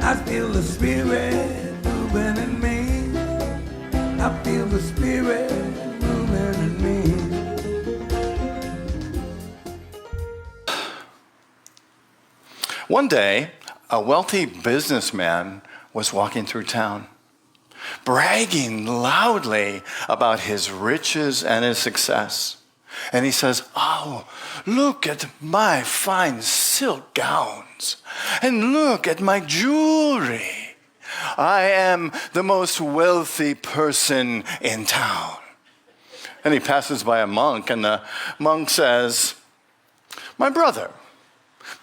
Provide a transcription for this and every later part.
I feel the spirit moving in me. I feel the spirit moving in me. One day, a wealthy businessman was walking through town, bragging loudly about his riches and his success. And he says, "Oh, look at my fine silk gowns, and look at my jewelry. I am the most wealthy person in town." And he passes by a monk, and the monk says, "My brother,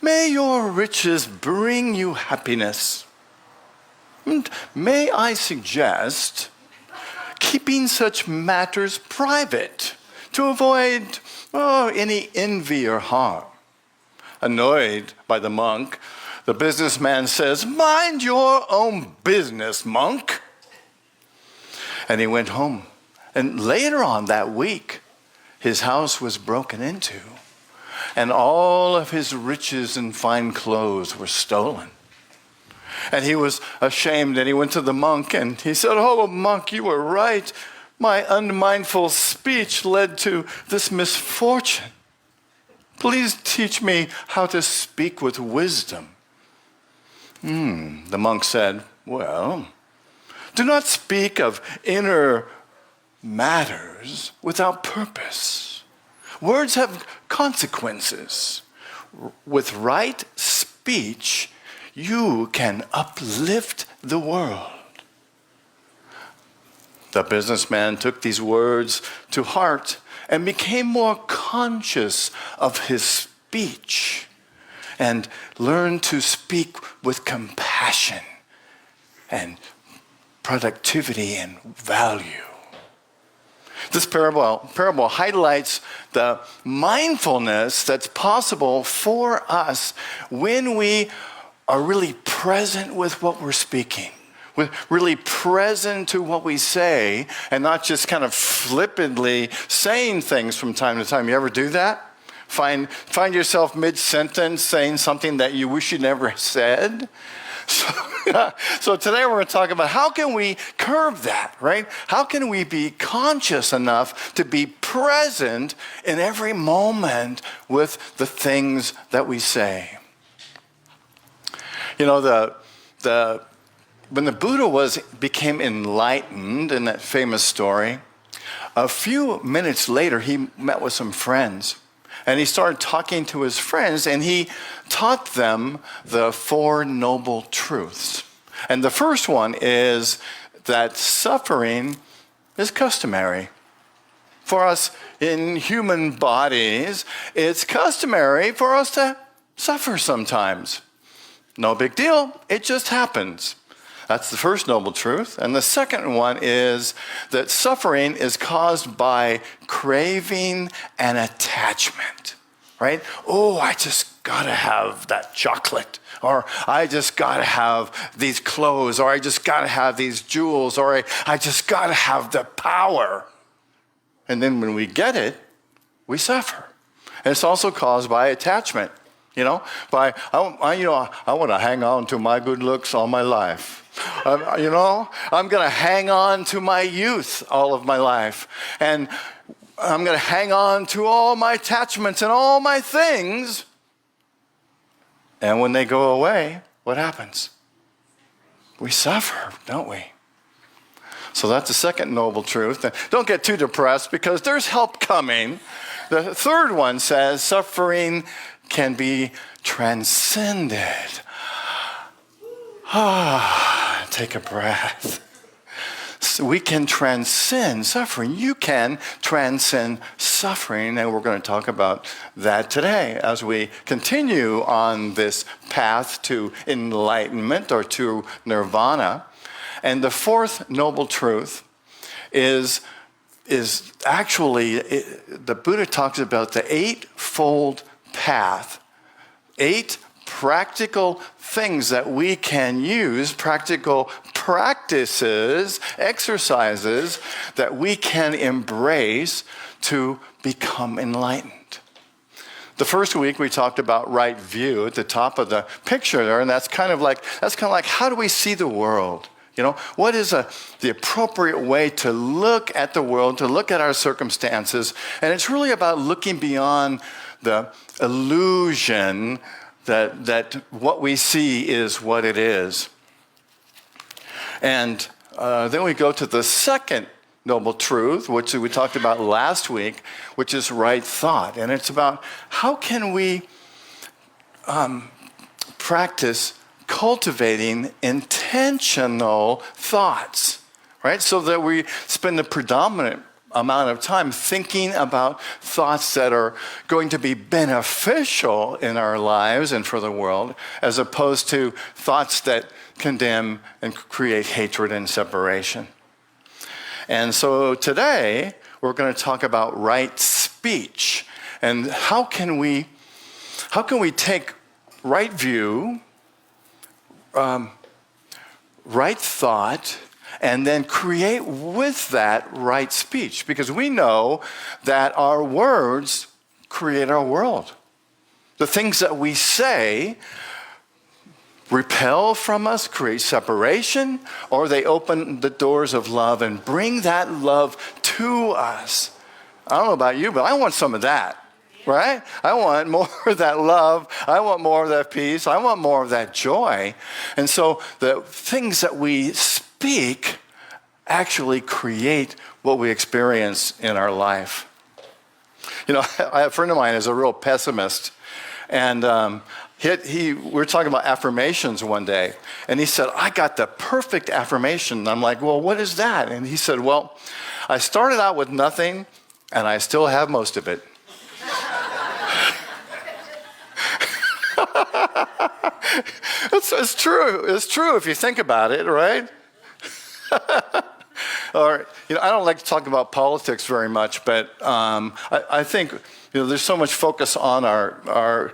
may your riches bring you happiness. And may I suggest keeping such matters private to avoid any envy or harm." Annoyed by the monk, the businessman says, "Mind your own business, monk." And he went home. And later on that week, his house was broken into, and all of his riches and fine clothes were stolen. And he was ashamed, and he went to the monk, and he said, "Oh, monk, you were right. My unmindful speech led to this misfortune. Please teach me how to speak with wisdom." The monk said, "Well, do not speak of inner matters without purpose. Words have consequences. With right speech, you can uplift the world." The businessman took these words to heart and became more conscious of his speech and learned to speak with compassion and productivity and value. This parable highlights the mindfulness that's possible for us when we are really present with what we're speaking. We're really present to what we say and not just kind of flippantly saying things from time to time. You ever do that? Find yourself mid-sentence saying something that you wish you never said? So today we're going to talk about how can we curb that, right? How can we be conscious enough to be present in every moment with the things that we say? You know, when the Buddha became enlightened in that famous story, a few minutes later he met with some friends. And he started talking to his friends, and he taught them the Four Noble Truths. And the first one is that suffering is customary. For us in human bodies, it's customary for us to suffer sometimes. No big deal, it just happens. That's the first noble truth. And the second one is that suffering is caused by craving and attachment, right? Oh, I just gotta have that chocolate, or I just gotta have these clothes, or I just gotta have these jewels, or I just gotta have the power. And then when we get it, we suffer. And it's also caused by attachment, I want to hang on to my good looks all my life. I'm going to hang on to my youth all of my life. And I'm going to hang on to all my attachments and all my things. And when they go away, what happens? We suffer, don't we? So that's the second noble truth. Don't get too depressed because there's help coming. The third one says suffering can be transcended. Take a breath. So we can transcend suffering. You can transcend suffering, and we're going to talk about that today as we continue on this path to enlightenment or to nirvana. And the fourth noble truth is actually, the Buddha talks about the Eightfold Path. 8 practical things that we can use, practical practices, exercises that we can embrace to become enlightened. The first week we talked about right view at the top of the picture there, and that's kind of like how do we see the world? You know, what is the appropriate way to look at the world, to look at our circumstances? And it's really about looking beyond the illusion that what we see is what it is. And then we go to the second noble truth, which we talked about last week, which is right thought. And it's about how can we practice cultivating intentional thoughts, right? So that we spend the predominant amount of time thinking about thoughts that are going to be beneficial in our lives and for the world, as opposed to thoughts that condemn and create hatred and separation. And so today, we're going to talk about right speech and how can we take right view, right thought, and then create with that right speech. Because we know that our words create our world. The things that we say repel from us, create separation, or they open the doors of love and bring that love to us. I don't know about you, but I want some of that. Right? I want more of that love. I want more of that peace. I want more of that joy. And so the things that we speak actually create what we experience in our life. You know, I have a friend of mine who's a real pessimist. And we were talking about affirmations one day. And he said, I got the perfect affirmation. And I'm like, well, what is that? And he said, well, I started out with nothing, and I still have most of it. It's true. It's true if you think about it, right? Or, you know, I don't like to talk about politics very much, but I think, you know, there's so much focus on our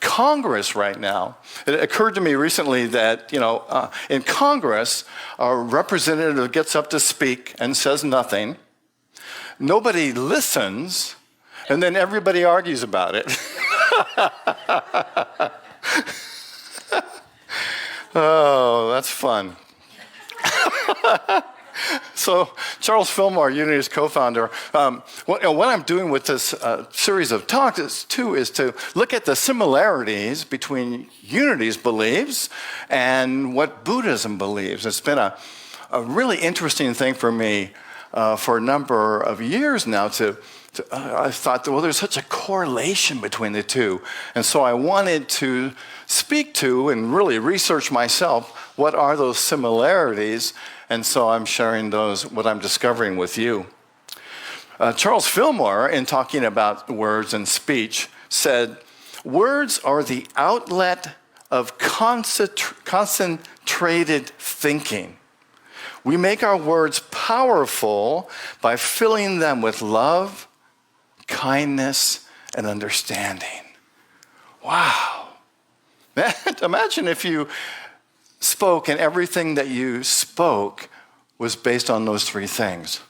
Congress right now. It occurred to me recently that, you know, in Congress, a representative gets up to speak and says nothing. Nobody listens, and then everybody argues about it. Oh, that's fun. So Charles Fillmore, Unity's co-founder, what I'm doing with this series of talks is to look at the similarities between Unity's beliefs and what Buddhism believes. It's been a really interesting thing for me for a number of years now I thought, well, there's such a correlation between the two. And so I wanted to speak to and really research myself, what are those similarities? And so I'm sharing what I'm discovering with you. Charles Fillmore, in talking about words and speech, said, words are the outlet of concentrated thinking. We make our words powerful by filling them with love, kindness, and understanding. Wow. Imagine if you spoke and everything that you spoke was based on those three things: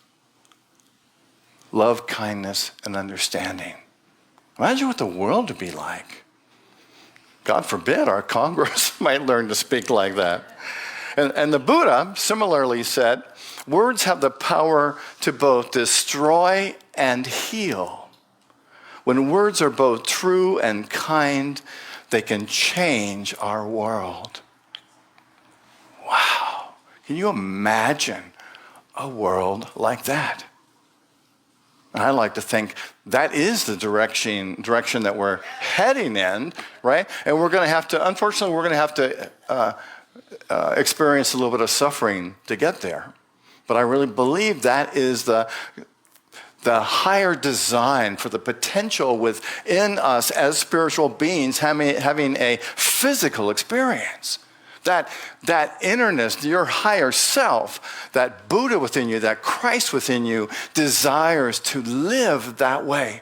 love, kindness, and understanding. Imagine what the world would be like. God forbid our Congress might learn to speak like that. And the Buddha similarly said, words have the power to both destroy and heal. When words are both true and kind, they can change our world. Wow. Can you imagine a world like that? And I like to think that is the direction that we're heading in, right? And we're going to have to, unfortunately, we're going to have to experience a little bit of suffering to get there. But I really believe that is the higher design for the potential within us as spiritual beings having a physical experience. That innerness, your higher self, that Buddha within you, that Christ within you desires to live that way.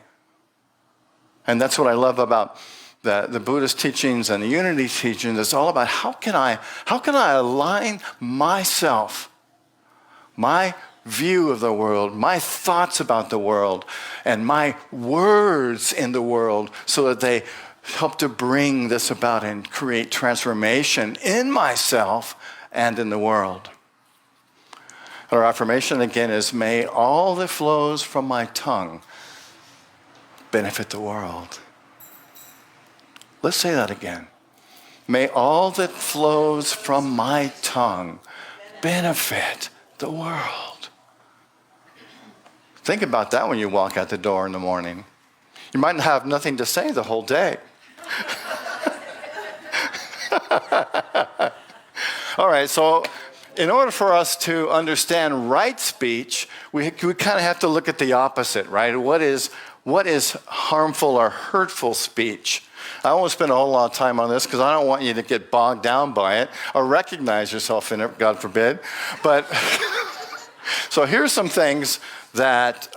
And that's what I love about the Buddhist teachings and the unity teachings. It's all about how can I align myself, my view of the world, my thoughts about the world, and my words in the world so that they help to bring this about and create transformation in myself and in the world. Our affirmation again is, may all that flows from my tongue benefit the world. Let's say that again. May all that flows from my tongue benefit the world. Think about that when you walk out the door in the morning. You might have nothing to say the whole day. All right, so in order for us to understand right speech, we kind of have to look at the opposite, right? What is harmful or hurtful speech? I won't spend a whole lot of time on this because I don't want you to get bogged down by it or recognize yourself in it, God forbid. But so here's some things that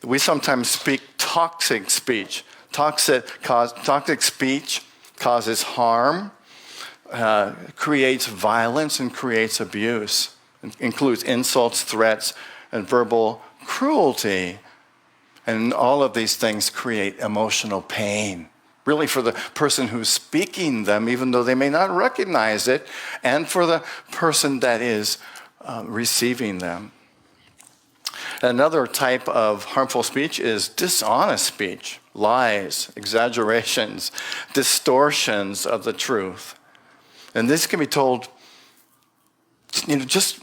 we sometimes speak toxic speech. Toxic speech causes harm, creates violence, and creates abuse. It includes insults, threats, and verbal cruelty. And all of these things create emotional pain, really for the person who's speaking them, even though they may not recognize it, and for the person that is receiving them. Another type of harmful speech is dishonest speech, lies, exaggerations, distortions of the truth. And this can be told, just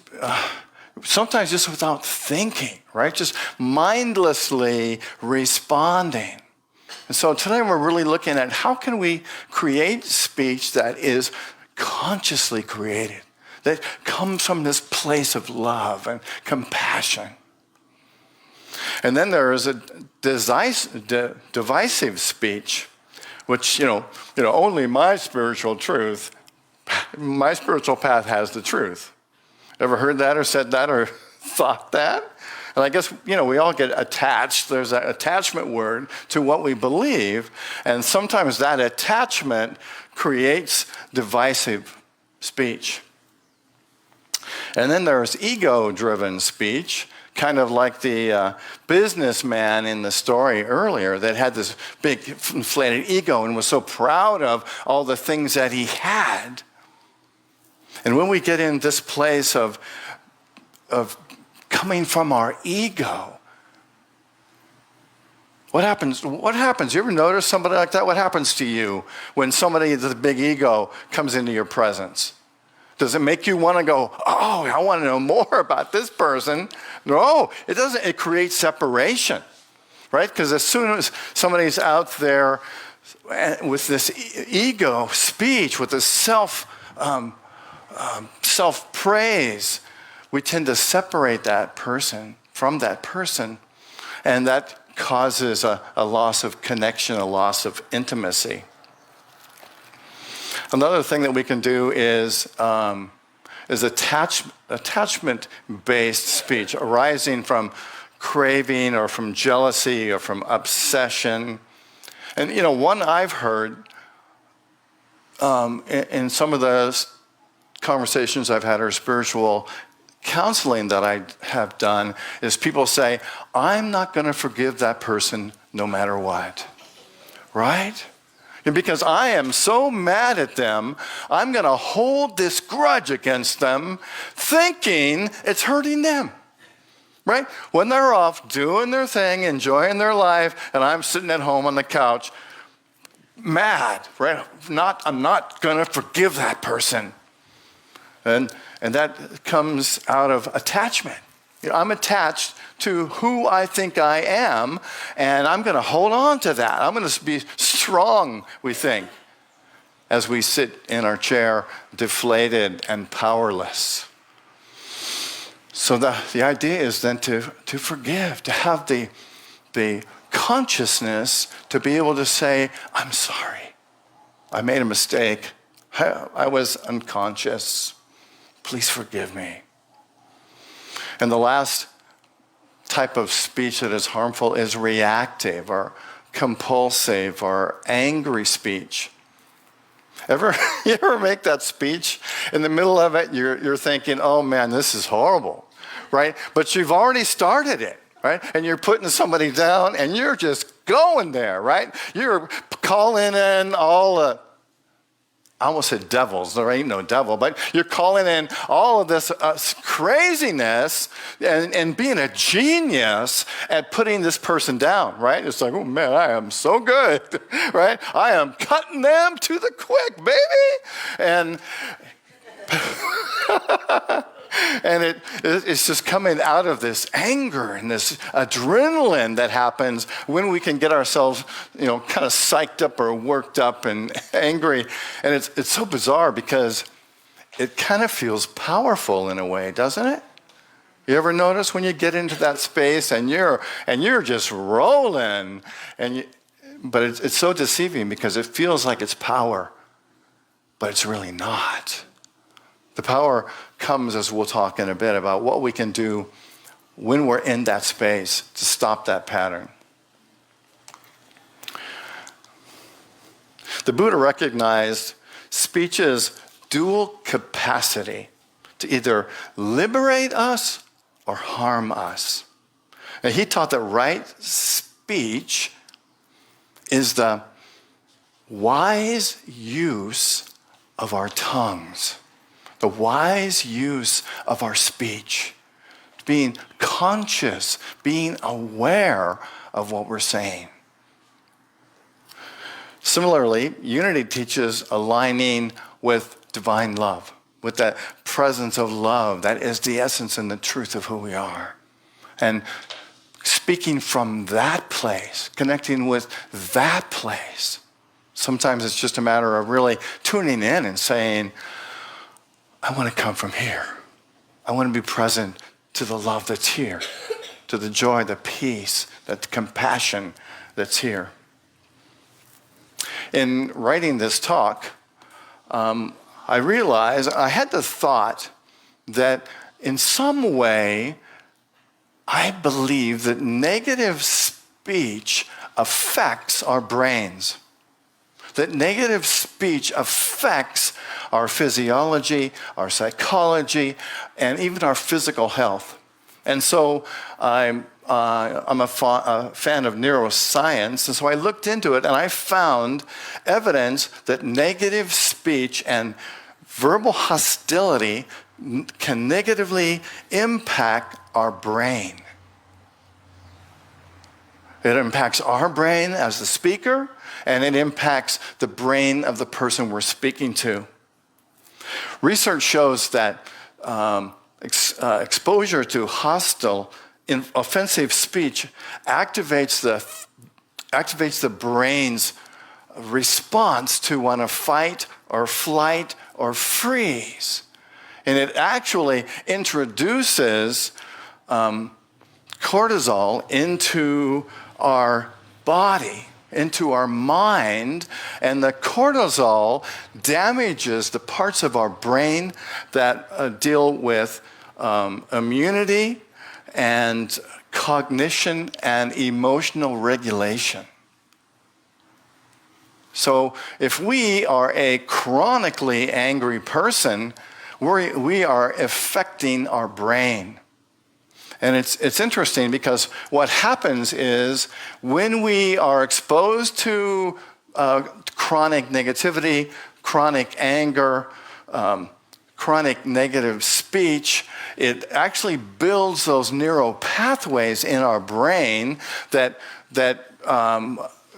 sometimes just without thinking, right? Just mindlessly responding. And so today we're really looking at how can we create speech that is consciously created, that comes from this place of love and compassion. And then there is a divisive speech, which, only my spiritual path has the truth. Ever heard that or said that or thought that? And I guess, we all get attached. There's an attachment word to what we believe. And sometimes that attachment creates divisive speech. And then there's ego-driven speech, kind of like the businessman in the story earlier that had this big inflated ego and was so proud of all the things that he had. And when we get in this place of coming from our ego, what happens? You ever notice somebody like that? What happens to you when somebody with a big ego comes into your presence? Does it make you want to go, oh, I want to know more about this person? No, it doesn't. It creates separation, right? Because as soon as somebody's out there with this ego speech, with this self-praise, we tend to separate that person from that person, and that causes a loss of connection, a loss of intimacy. Another thing that we can do is attachment-based speech, arising from craving or from jealousy or from obsession. And, one I've heard in some of the conversations I've had or spiritual counseling that I have done is people say, I'm not going to forgive that person no matter what, right? And because I am so mad at them, I'm going to hold this grudge against them, thinking it's hurting them, right? When they're off doing their thing, enjoying their life, and I'm sitting at home on the couch, mad, right? I'm not going to forgive that person. And that comes out of attachment. I'm attached to who I think I am, and I'm going to hold on to that. I'm going to be strong, we think, as we sit in our chair, deflated and powerless. So the idea is then to forgive, to have the consciousness to be able to say, I'm sorry. I made a mistake. I was unconscious. Please forgive me. And the last type of speech that is harmful is reactive or compulsive or angry speech. You ever make that speech? In the middle of it, you're thinking, oh man, this is horrible. right? But you've already started it, right? And you're putting somebody down and you're just going there, right? You're calling in all I almost said devils. There ain't no devil, but you're calling in all of this craziness and being a genius at putting this person down, right? It's like, oh man, I am so good, right? I am cutting them to the quick, baby. And and it's just coming out of this anger and this adrenaline that happens when we can get ourselves, kind of psyched up or worked up and angry. And it's so bizarre because it kind of feels powerful in a way, doesn't it? You ever notice when you get into that space and you're just rolling, but it's so deceiving because it feels like it's power, but it's really not. The power comes, as we'll talk in a bit, about what we can do when we're in that space to stop that pattern. The Buddha recognized speech's dual capacity to either liberate us or harm us. And he taught that right speech is the wise use of our tongues. The wise use of our speech, being conscious, being aware of what we're saying. Similarly, unity teaches aligning with divine love, with that presence of love that is the essence and the truth of who we are. And speaking from that place, connecting with that place. Sometimes it's just a matter of really tuning in and saying, I want to come from here. I want to be present to the love that's here, to the joy, the peace, the compassion that's here. In writing this talk, I realized I had the thought that in some way, I believe that negative speech affects our brains. That negative speech affects our physiology, our psychology, and even our physical health. And so I'm a fan of neuroscience, and so I looked into it, and I found evidence that negative speech and verbal hostility can negatively impact our brain. It impacts our brain as the speaker, and it impacts the brain of the person we're speaking to. Research shows that exposure to hostile, offensive speech activates the brain's response to want to fight or flight or freeze. And it actually introduces cortisol into our body, into our mind, and the cortisol damages the parts of our brain that deal with immunity and cognition and emotional regulation. So if we are a chronically angry person, we are affecting our brain. And it's interesting because what happens is when we are exposed to chronic negativity, chronic anger, chronic negative speech, it actually builds those neural pathways in our brain that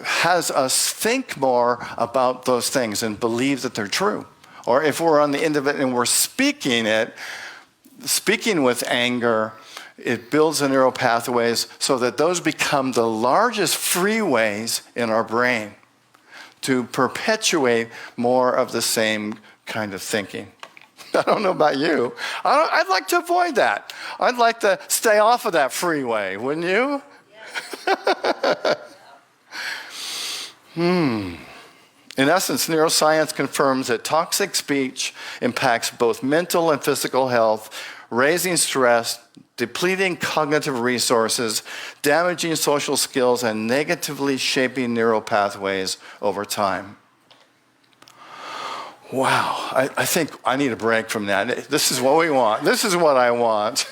has us think more about those things and believe that they're true. Or if we're on the end of it and we're speaking with anger, it builds the neural pathways so that those become the largest freeways in our brain to perpetuate more of the same kind of thinking. I don't know about you. I'd like to avoid that. I'd like to stay off of that freeway, wouldn't you? Yeah. In essence, neuroscience confirms that toxic speech impacts both mental and physical health, raising stress, depleting cognitive resources, damaging social skills, and negatively shaping neural pathways over time. Wow, I think I need a break from that. This is what we want. This is what I want.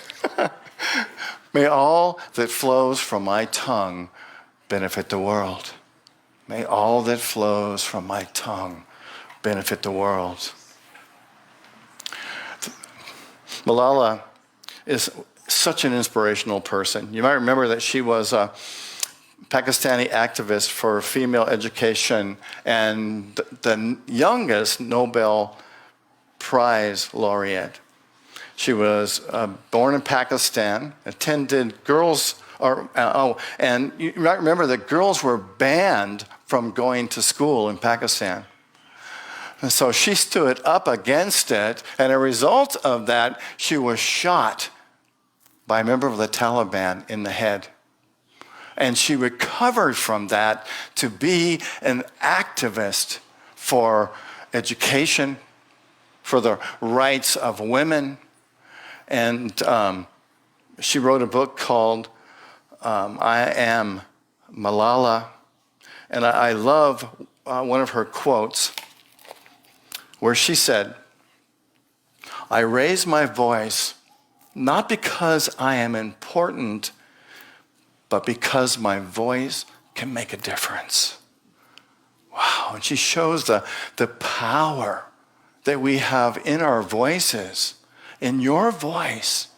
May all that flows from my tongue benefit the world. May all that flows from my tongue benefit the world. Malala is such an inspirational person. You might remember that she was a Pakistani activist for female education and the youngest Nobel Prize laureate. She was born in Pakistan, attended girls, and you might remember that girls were banned from going to school in Pakistan. And so she stood up against it, and as a result of that, she was shot by a member of the Taliban in the head. And she recovered from that to be an activist for education, for the rights of women. And she wrote a book called I Am Malala. And I love one of her quotes where she said, I raise my voice not because I am important, but because my voice can make a difference. Wow, and she shows the power that we have in our voices, in your voice,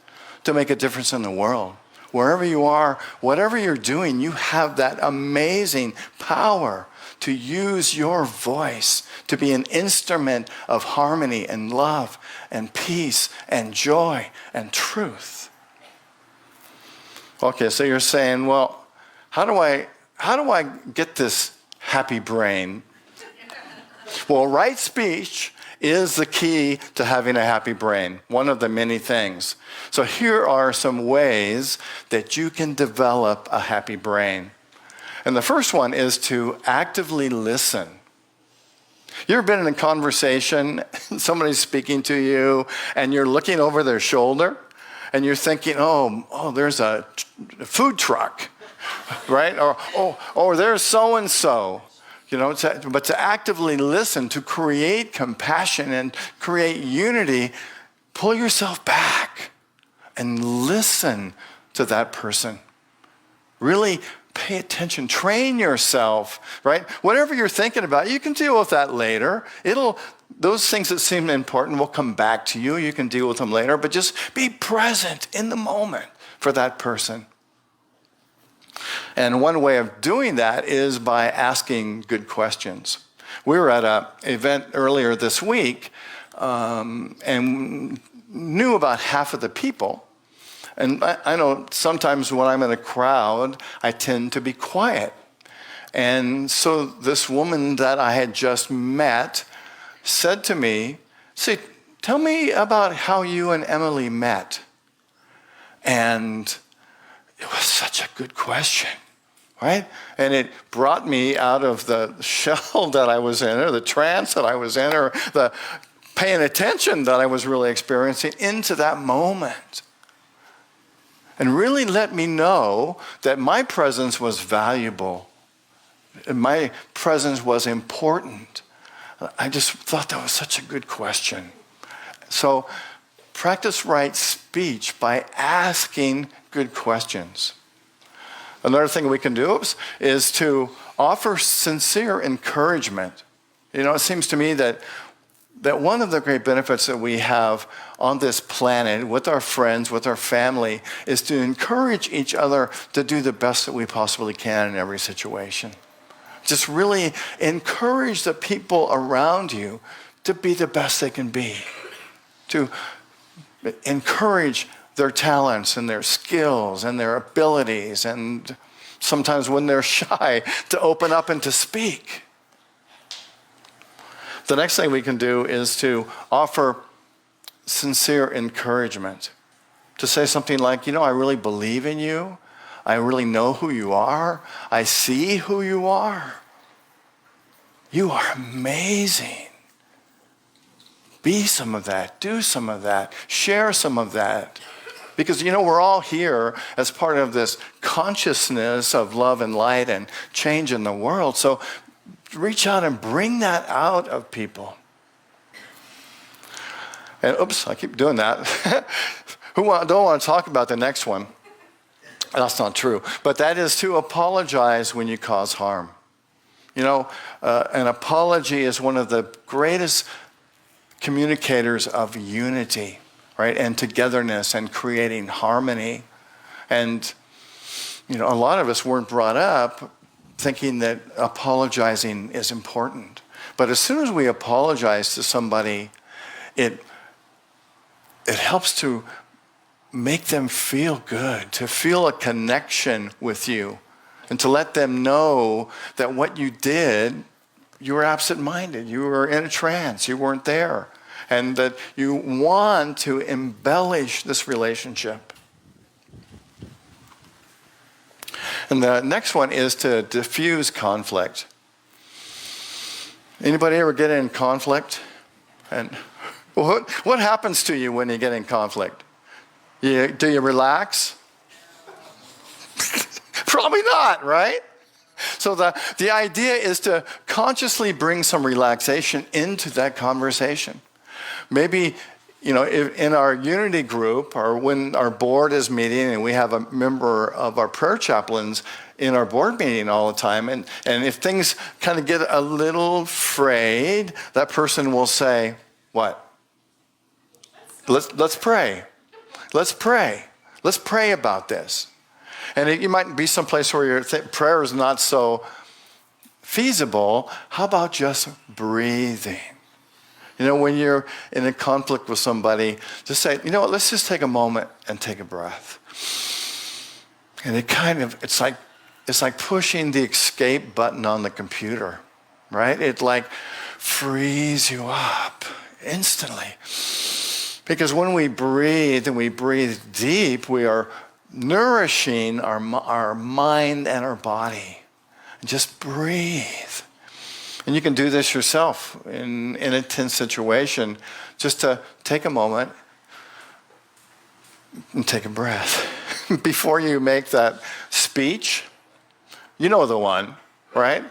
to make a difference in the world. Wherever you are, whatever you're doing, you have that amazing power to use your voice to be an instrument of harmony and love and peace and joy and truth. Okay, so you're saying, well, how do I get this happy brain? Well, right speech is the key to having a happy brain, one of the many things. So here are some ways that you can develop a happy brain. And the first one is to actively listen. You ever been in a conversation, somebody's speaking to you, and you're looking over their shoulder, and you're thinking, oh, there's a food truck, right? Or there's so-and-so. You know, but to actively listen, to create compassion and create unity, pull yourself back and listen to that person. Really pay attention. Train yourself, right? Whatever you're thinking about, you can deal with that later. Those things that seem important will come back to you. You can deal with them later, but just be present in the moment for that person. And one way of doing that is by asking good questions. We were at an event earlier this week and knew about half of the people. And I know sometimes when I'm in a crowd, I tend to be quiet. And so this woman that I had just met said to me, "Say, tell me about how you and Emily met." And it was such a good question, right? And it brought me out of the shell that I was in, or the trance that I was in, or the paying attention that I was really experiencing into that moment. And really let me know that my presence was valuable. And my presence was important. I just thought that was such a good question. So practice right speech by asking good questions. Another thing we can do is to offer sincere encouragement. You know, it seems to me that one of the great benefits that we have on this planet with our friends, with our family, is to encourage each other to do the best that we possibly can in every situation. Just really encourage the people around you to be the best they can be, to encourage their talents and their skills and their abilities, and sometimes when they're shy, to open up and to speak. The next thing we can do is to offer sincere encouragement. To say something like, I really believe in you. I really know who you are. I see who you are. You are amazing. Be some of that. Do some of that. Share some of that. Because, we're all here as part of this consciousness of love and light and change in the world. So reach out and bring that out of people. And oops, I keep doing that. Don't want to talk about the next one? That's not true. But that is to apologize when you cause harm. An apology is one of the greatest communicators of unity, right? And togetherness and creating harmony. And, a lot of us weren't brought up thinking that apologizing is important. But as soon as we apologize to somebody, it helps to make them feel good, to feel a connection with you, and to let them know that what you did, you were absent-minded, you were in a trance, you weren't there, and that you want to embellish this relationship. And the next one is to diffuse conflict. Anybody ever get in conflict? And what happens to you when you get in conflict? Do you relax? Probably not, right? So the idea is to consciously bring some relaxation into that conversation. Maybe, if in our unity group or when our board is meeting and we have a member of our prayer chaplains in our board meeting all the time, and if things kind of get a little frayed, that person will say, what? Let's pray. Let's pray. Let's pray about this. And you might be someplace where prayer is not so feasible. How about just breathing? When you're in a conflict with somebody, just say, let's just take a moment and take a breath. And it's like pushing the escape button on the computer, right? It like frees you up instantly. Because when we breathe and we breathe deep, we are nourishing our mind and our body. And just breathe. And you can do this yourself in a tense situation, just to take a moment and take a breath. Before you make that speech, you know the one, right?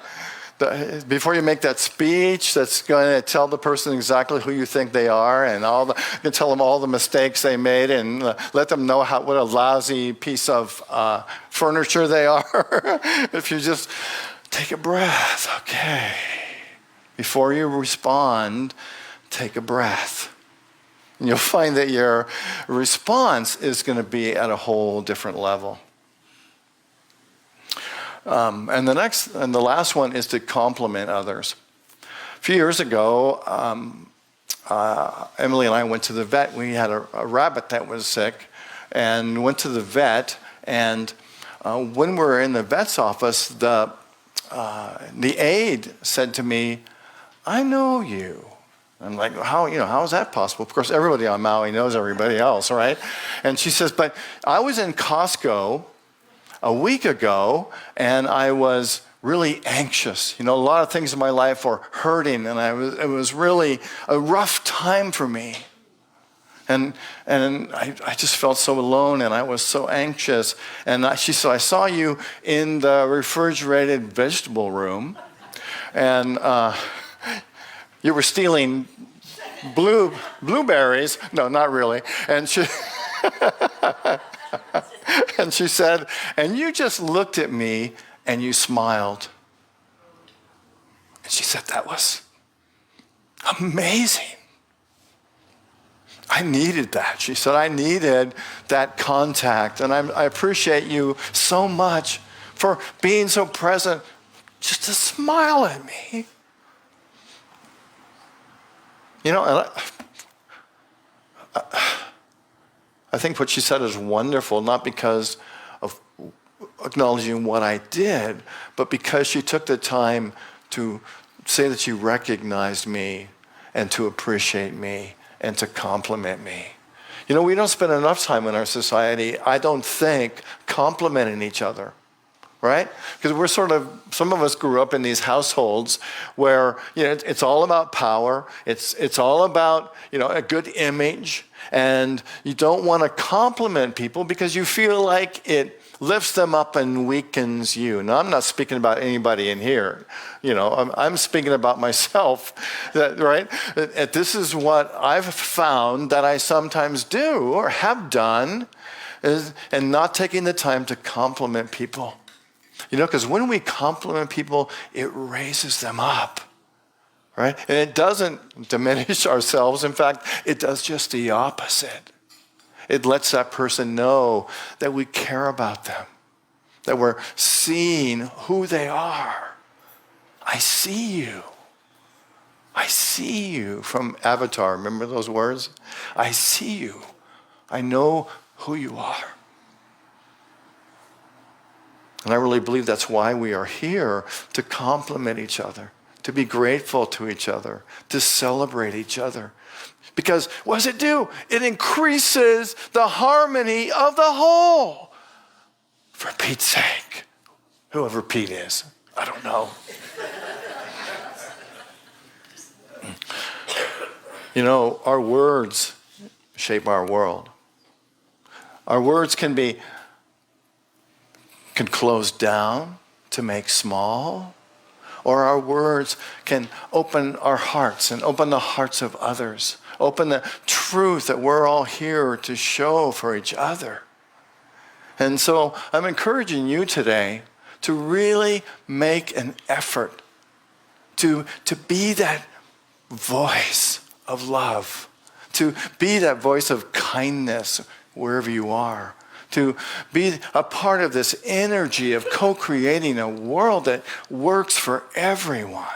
Before you make that speech that's going to tell the person exactly who you think they are and you tell them all the mistakes they made and let them know what a lousy piece of furniture they are. If you just take a breath, okay. Before you respond, take a breath. And you'll find that your response is going to be at a whole different level. And the last one is to compliment others. A few years ago, Emily and I went to the vet. We had a rabbit that was sick, and went to the vet. And when we were in the vet's office, the aide said to me, "I know you." I'm like, how is that possible? Of course, everybody on Maui knows everybody else, right? And she says, "But I was in Costco a week ago, and I was really anxious. A lot of things in my life were hurting, and it was really a rough time for me. And I just felt so alone, and I was so anxious. And she said, I saw you in the refrigerated vegetable room, and you were stealing blueberries." No, not really. And she... And she said, "And you just looked at me and you smiled." And she said, "That was amazing. I needed that." She said, "I needed that contact. And I appreciate you so much for being so present, just to smile at me." And I think what she said is wonderful, not because of acknowledging what I did, but because she took the time to say that she recognized me and to appreciate me and to compliment me. We don't spend enough time in our society, I don't think, complimenting each other, right? Because some of us grew up in these households where, it's all about power, it's all about, a good image. And you don't want to compliment people because you feel like it lifts them up and weakens you. Now, I'm not speaking about anybody in here. I'm speaking about myself, right? This is what I've found that I sometimes do or have done and not taking the time to compliment people. You know, because when we compliment people, it raises them up, right? And it doesn't diminish ourselves. In fact, it does just the opposite. It lets that person know that we care about them, that we're seeing who they are. I see you. I see you from Avatar. Remember those words? I see you. I know who you are. And I really believe that's why we are here, to compliment each other, to be grateful to each other, to celebrate each other. Because what does it do? It increases the harmony of the whole. For Pete's sake. Whoever Pete is, I don't know. You know, our words shape our world. Our words can close down to make small, or our words can open our hearts and open the hearts of others, open the truth that we're all here to show for each other. And so I'm encouraging you today to really make an effort to be that voice of love, to be that voice of kindness wherever you are, to be a part of this energy of co-creating a world that works for everyone.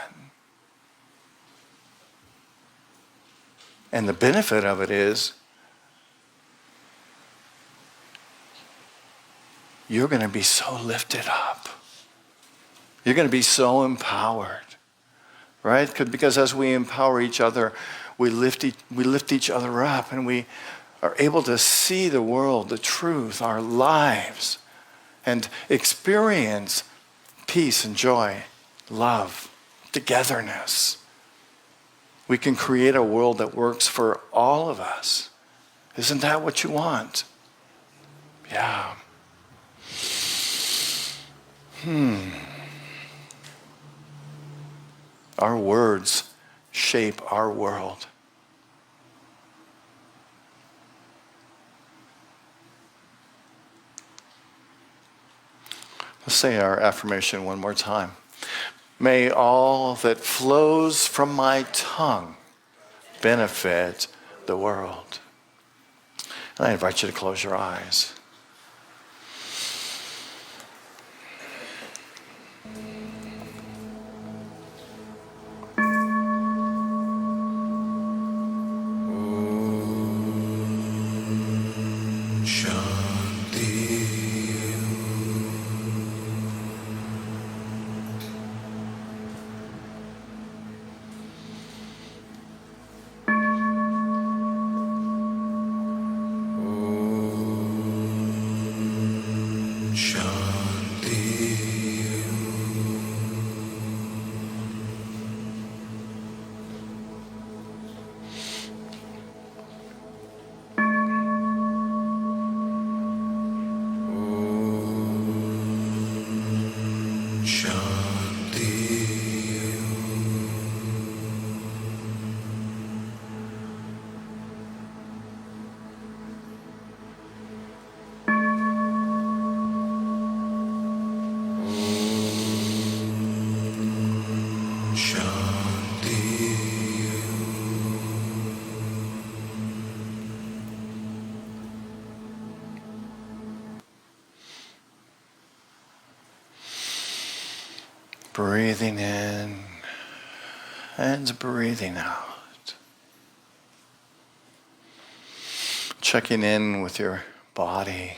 And the benefit of it is you're going to be so lifted up. You're going to be so empowered, right? Because as we empower each other, we lift each other up, and we are able to see the world, the truth, our lives, and experience peace and joy, love, togetherness. We can create a world that works for all of us. Isn't that what you want? Yeah. Our words shape our world. Let's say our affirmation one more time. May all that flows from my tongue benefit the world. And I invite you to close your eyes. Breathing in and breathing out. Checking in with your body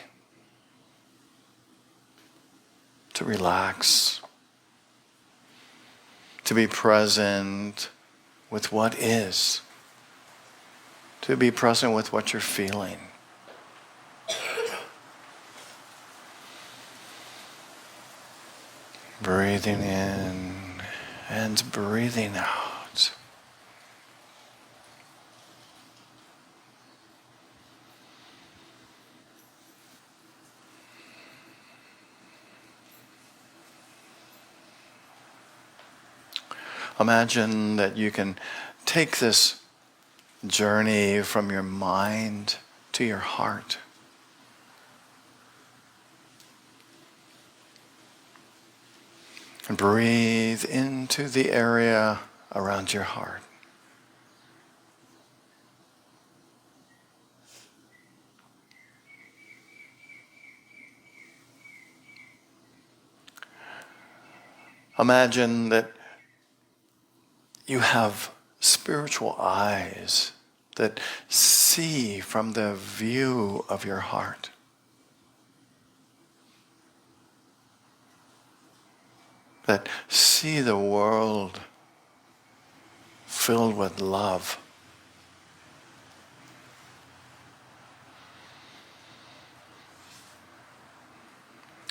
to relax, to be present with what is, to be present with what you're feeling. Breathing in and breathing out. Imagine that you can take this journey from your mind to your heart. And breathe into the area around your heart. Imagine that you have spiritual eyes that see from the view of your heart. That see the world filled with love.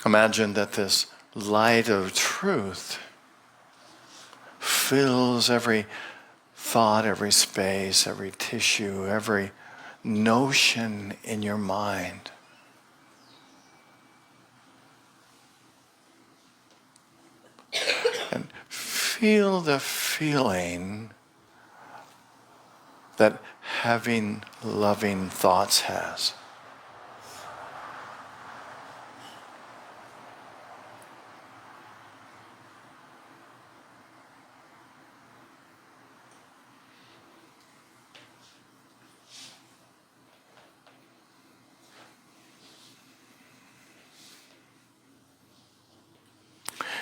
Imagine that this light of truth fills every thought, every space, every tissue, every notion in your mind. And feel the feeling that having loving thoughts has.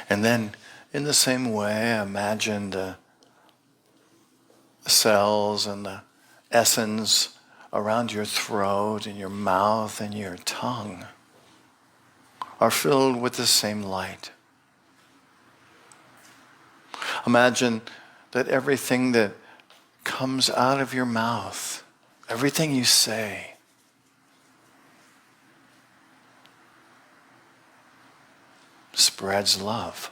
And then, in the same way, imagine the cells and the essence around your throat and your mouth and your tongue are filled with the same light. Imagine that everything that comes out of your mouth, everything you say, spreads love.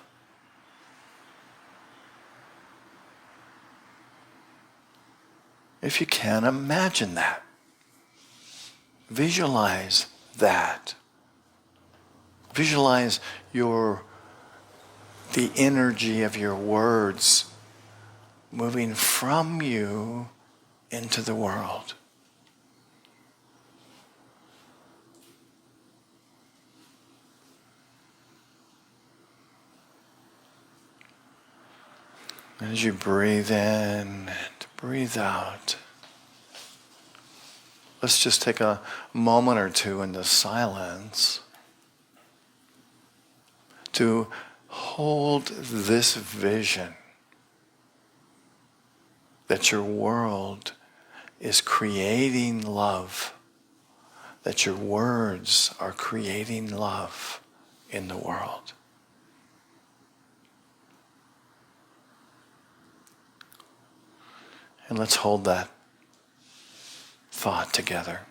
If you can, imagine that. Visualize that. Visualize the energy of your words moving from you into the world. As you breathe in and breathe out, let's just take a moment or two in the silence to hold this vision that your world is creating love, that your words are creating love in the world. And let's hold that thought together.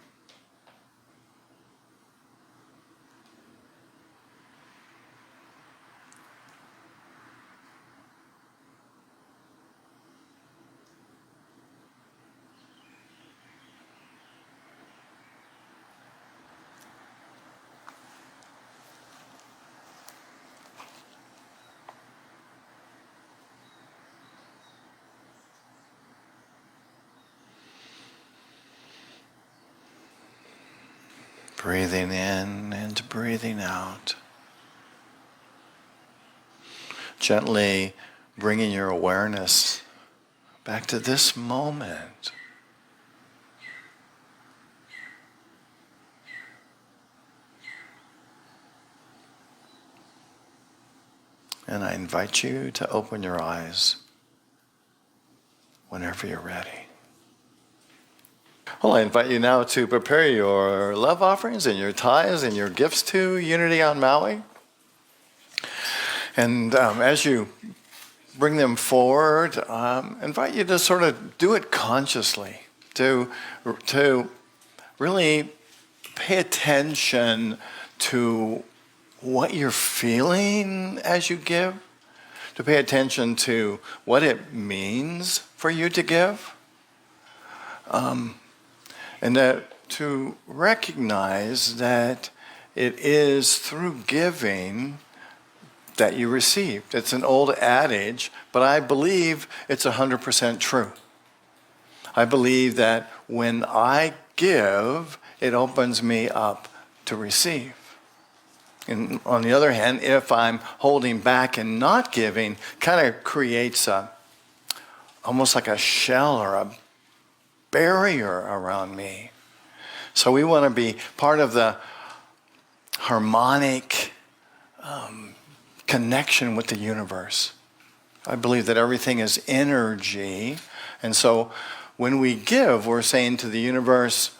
Breathing in and breathing out. Gently bringing your awareness back to this moment. And I invite you to open your eyes whenever you're ready. Well, I invite you now to prepare your love offerings and your tithes and your gifts to Unity on Maui. And as you bring them forward, invite you to sort of do it consciously, to really pay attention to what you're feeling as you give, to pay attention to what it means for you to give. And that to recognize that it is through giving that you receive. It's an old adage, but I believe it's 100% true. I believe that when I give, it opens me up to receive. And on the other hand, if I'm holding back and not giving, kind of creates almost like a shell or a barrier around me. So we want to be part of the harmonic connection with the universe. I believe that everything is energy. And so when we give, we're saying to the universe,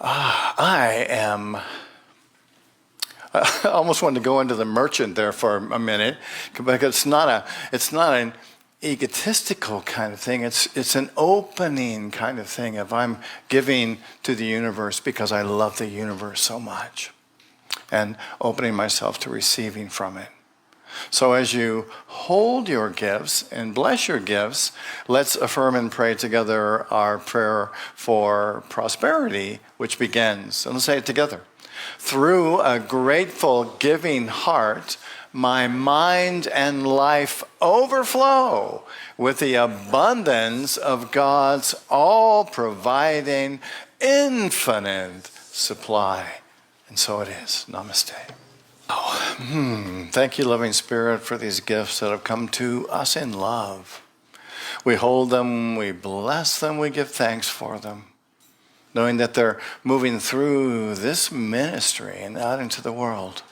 I almost wanted to go into the merchant there for a minute, because it's not an egotistical kind of thing. It's an opening kind of thing. If I'm giving to the universe because I love the universe so much, and opening myself to receiving from it. So as you hold your gifts and bless your gifts, let's affirm and pray together our prayer for prosperity, which begins, and let's say it together. Through a grateful, giving heart, my mind and life overflow with the abundance of God's all-providing, infinite supply. And so it is. Namaste. Thank you, loving Spirit, for these gifts that have come to us in love. We hold them, we bless them, we give thanks for them, knowing that they're moving through this ministry and out into the world.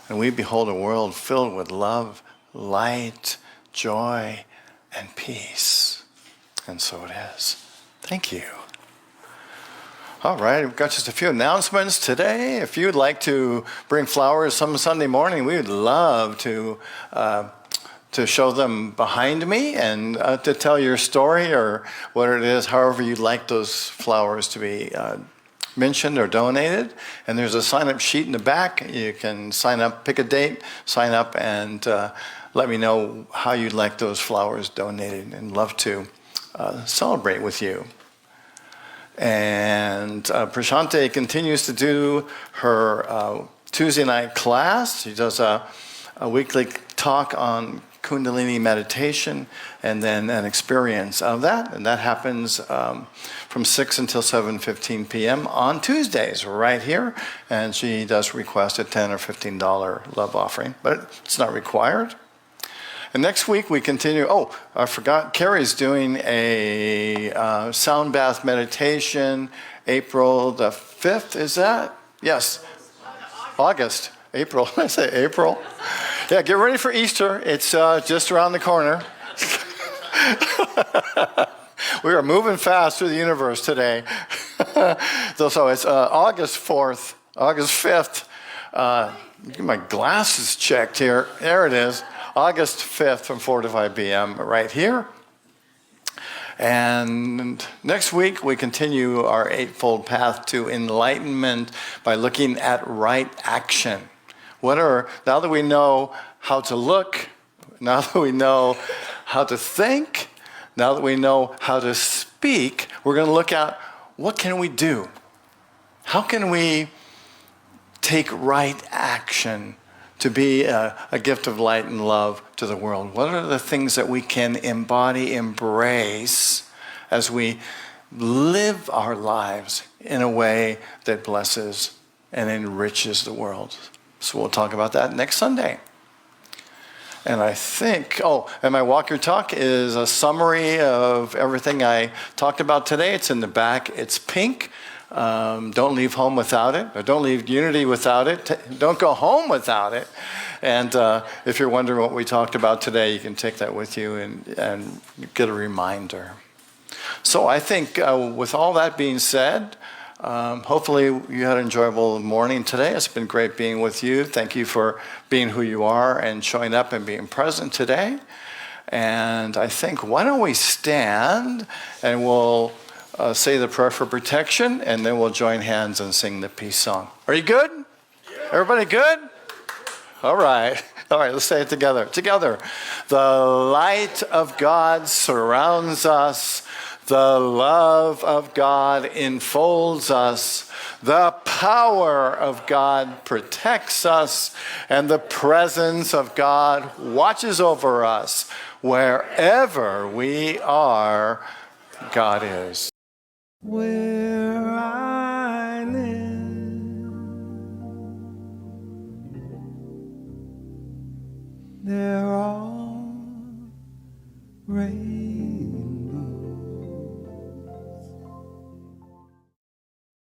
And we behold a world filled with love, light, joy, and peace. And so it is. Thank you. All right, we've got just a few announcements today. If you'd like to bring flowers some Sunday morning, we would love to show them behind me and to tell your story or what it is, however you'd like those flowers to be mentioned or donated. And there's a sign-up sheet in the back. You can sign up, pick a date, sign up, and let me know how you'd like those flowers donated, and love to celebrate with you. And Prashante continues to do her Tuesday night class. She does a weekly talk on Kundalini meditation and then an experience of that. And that happens from 6 until 7:15 p.m. on Tuesdays right here. And she does request a $10 or $15 love offering, but it's not required. And next week we continue. Oh, I forgot. Carrie's doing a sound bath meditation, April the 5th. Is that? Yes. August. April. I say April. Yeah, get ready for Easter. It's just around the corner. We are moving fast through the universe today. So it's August 4th, August 5th. Get my glasses checked here. There it is. August 5th from 4 to 5 p.m. right here. And next week we continue our Eightfold Path to Enlightenment by looking at right action. Now that we know how to look, now that we know how to think, now that we know how to speak, we're going to look at what can we do? How can we take right action to be a gift of light and love to the world? What are the things that we can embody, embrace as we live our lives in a way that blesses and enriches the world? So we'll talk about that next Sunday. And I think, and my Walk Your Talk is a summary of everything I talked about today. It's in the back. It's pink. Don't leave home without it, or don't leave unity without it. Don't go home without it. And if you're wondering what we talked about today, you can take that with you and get a reminder. So I think with all that being said, hopefully you had an enjoyable morning today. It's been great being with you. Thank you for being who you are and showing up and being present today. And I think, why don't we stand and we'll say the prayer for protection, and then we'll join hands and sing the peace song. Are you good? Yeah. Everybody good? All right. All right, let's say it together. Together. The light of God surrounds us. The love of God enfolds us. The power of God protects us. And the presence of God watches over us. Wherever we are, God is. Where